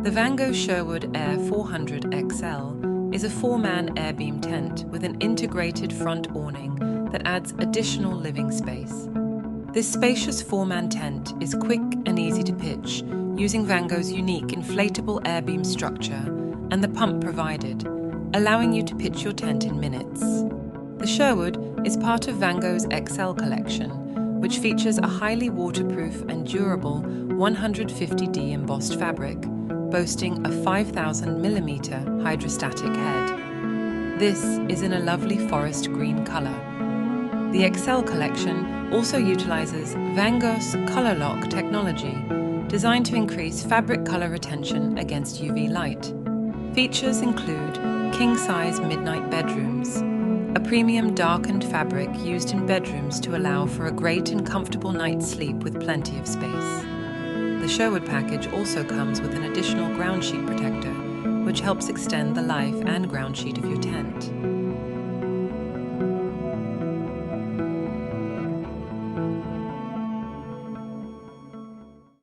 The Vango Sherwood Air 400 XL is a 4-man AirBeam tent with an integrated front awning that adds additional living space. This spacious 4-man tent is quick and easy to pitch using Vango's unique inflatable AirBeam structure and the pump provided, allowing you to pitch your tent in minutes. The Sherwood is part of Vango's XL collection, which features a highly waterproof and durable 150D embossed fabric, boasting a 5,000mm hydrostatic head. This is in a lovely forest green colour. The XL collection also utilises Vango's ColourLok technology, designed to increase fabric colour retention against UV light. Features include king-size midnight bedrooms, a premium darkened fabric used in bedrooms to allow for a great and comfortable night's sleep with plenty of space. The Sherwood package also comes with an additional ground sheet protector, which helps extend the life and ground sheet of your tent.